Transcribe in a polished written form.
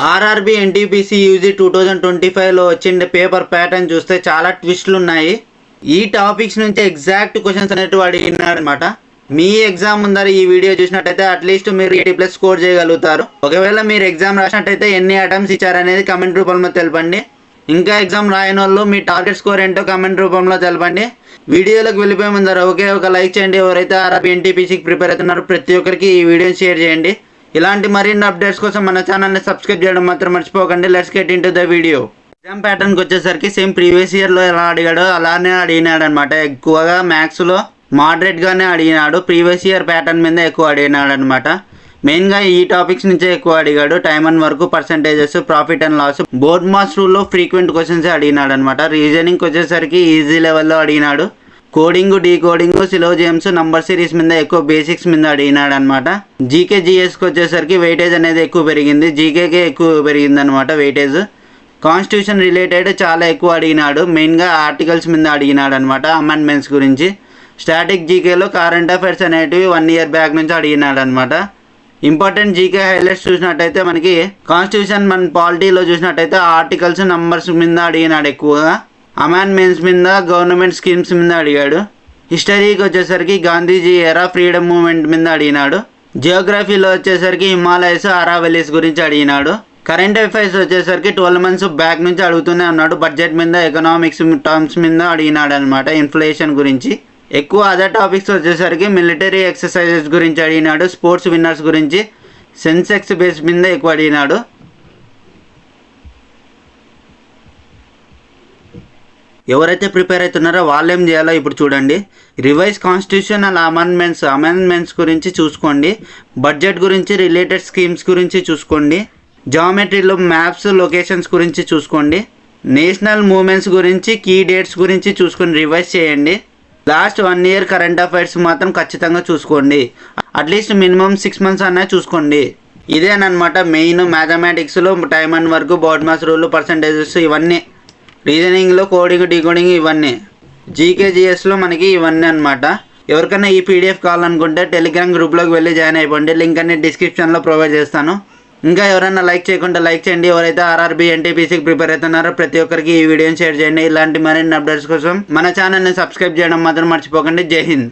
RRB NTPC UG 2025లో వచ్చిన paper pattern చూస్తే చాలా ట్విస్టులు ఉన్నాయి. ఈ టాపిక్స్ నుంచి ఎగ్జాక్ట్ క్వశ్చన్స్ అనేటివి అడిగినాడు అనమాట. మీ ఎగ్జామ్ ముందర ఈ వీడియో చూసినట్టయితే అట్లీస్ట్ మీరు 80+ స్కోర్ చేయగలుగుతారు. ఒకవేళ మీరు ఎగ్జామ్ రాసినట్టయితే ఎన్ని అటెంప్ట్స్ ఇచ్చారనేది కమెంట్ రూపంలో తెలపండి. ఇంకా ఎగ్జామ్ రాయని వాళ్ళు మీ టార్గెట్ స్కోర్ ఏంటో కమెంట్ రూపంలో తెలపండి. వీడియోలోకి వెళ్ళిపోయే ముందర ఒక లైక్ చేయండి. ఎవరైతే ఆర్ఆర్బి ఎన్టీపీసీకి ప్రిపేర్ అవుతున్నారో ప్రతి ఒక్కరికి ఈ వీడియోని షేర్ చేయండి. ఇలాంటి మరిన్ని అప్డేట్స్ కోసం మన ఛానల్ని సబ్స్క్రైబ్ చేయడం మాత్రం మర్చిపోకండి. Let's get into the video. Exam ప్యాటర్న్కి వచ్చేసరికి సేమ్ ప్రీవియస్ ఇయర్లో ఎలా అడిగాడో అలానే అడిగినాడు అనమాట. ఎక్కువగా మ్యాథ్స్లో మోడరేట్గానే అడిగినాడు. ప్రీవియస్ ఇయర్ ప్యాటర్న్ మీద ఎక్కువ అడిగినాడు అనమాట. మెయిన్గా ఈ టాపిక్స్ నుంచే ఎక్కువ అడిగాడు. Time and work, percentages, profit and loss, BODMAS రూల్లో ఫ్రీక్వెంట్ క్వశ్చన్స్ అడిగినాడు అనమాట. రీజనింగ్కి వచ్చేసరికి ఈజీ లెవెల్లో అడిగినాడు. Coding, decoding, syllogisms, number series మీద ఎక్కువ బేసిక్స్ మీద అడిగినాడు అనమాట. జీకే జిఎస్కి వచ్చేసరికి వెయిటేజ్ అనేది ఎక్కువ పెరిగింది. జీకేకే ఎక్కువ పెరిగింది అనమాట వెయిటేజ్. కాన్స్టిట్యూషన్ రిలేటెడ్ చాలా ఎక్కువ అడిగినాడు. మెయిన్గా ఆర్టికల్స్ మీద అడిగినాడు అనమాట, అమెండ్మెంట్స్ గురించి. స్టాటిక్ జీకేలో కరెంట్ అఫైర్స్ అనేటివి 1 ఇయర్ బ్యాక్ నుంచి అడిగినాడు అనమాట. ఇంపార్టెంట్ జీకే హైలైట్స్ చూసినట్టయితే మనకి కాన్స్టిట్యూషన్, మన పాలిటీలో చూసినట్టయితే ఆర్టికల్స్, నంబర్స్ మీద అడిగినాడు ఎక్కువగా. అమెండ్మెంట్స్ మీద, గవర్నమెంట్ స్కీమ్స్ మీద అడిగాడు. హిస్టరీకి వచ్చేసరికి గాంధీజీ ఎరా ఫ్రీడమ్ మూవ్మెంట్ మీద అడిగినాడు. జియోగ్రఫీలో వచ్చేసరికి హిమాలయస్, అరావెలీస్ గురించి అడిగినాడు. కరెంట్ అఫైర్స్ వచ్చేసరికి 12 months బ్యాక్ నుంచి అడుగుతూనే ఉన్నాడు. బడ్జెట్ మీద, ఎకనామిక్స్ టర్మ్స్ మీద అడిగినాడు అనమాట, ఇన్ఫ్లేషన్ గురించి. ఎక్కువ అదర్ టాపిక్స్ వచ్చేసరికి మిలిటరీ ఎక్సర్సైజెస్ గురించి అడిగినాడు. స్పోర్ట్స్ విన్నర్స్ గురించి, సెన్సెక్స్ బేస్ మీద ఎక్కువ అడిగినాడు. ఎవరైతే ప్రిపేర్ అవుతున్నారో వాళ్ళు ఏం చేయాలో ఇప్పుడు చూడండి. రివైజ్ కాన్స్టిట్యూషనల్ అమెండ్మెంట్స్ గురించి చూసుకోండి. బడ్జెట్ గురించి, రిలేటెడ్ స్కీమ్స్ గురించి చూసుకోండి. జామెట్రీలో మ్యాప్స్, లొకేషన్స్ గురించి చూసుకోండి. నేషనల్ మూవ్మెంట్స్ గురించి, కీ డేట్స్ గురించి చూసుకొని రివైజ్ చేయండి. లాస్ట్ 1 year కరెంట్ అఫైర్స్ మాత్రం ఖచ్చితంగా చూసుకోండి. అట్లీస్ట్ మినిమం 6 months అన్నా చూసుకోండి. ఇదేనమాట మెయిన్ మ్యాథమెటిక్స్లో time and work, BODMAS rule, percentages, ఇవన్నీ. రీజనింగ్లో కోడింగ్, డీకోడింగ్, ఇవన్నీ. జీకే జిఎస్లో మనకి ఇవన్నీ అనమాట. ఎవరికైనా ఈ పీడిఎఫ్ కావాలనుకుంటే టెలిగ్రామ్ గ్రూప్లోకి వెళ్ళి జాయిన్ అయిపోండి. లింక్ అన్ని డిస్క్రిప్షన్లో ప్రొవైడ్ చేస్తాను. ఇంకా ఎవరైనా లైక్ చేయకుండా లైక్ చేయండి. ఎవరైతే ఆర్ఆర్బి ఎన్టీపీసీకి ప్రిపేర్ అవుతున్నారో ప్రతి ఒక్కరికి ఈ వీడియోని షేర్ చేయండి. ఇలాంటి మరిన్ని అప్డేట్స్ కోసం మన ఛానల్ని సబ్స్క్రైబ్ చేయడం మాత్రం మర్చిపోకండి. జై హింద్.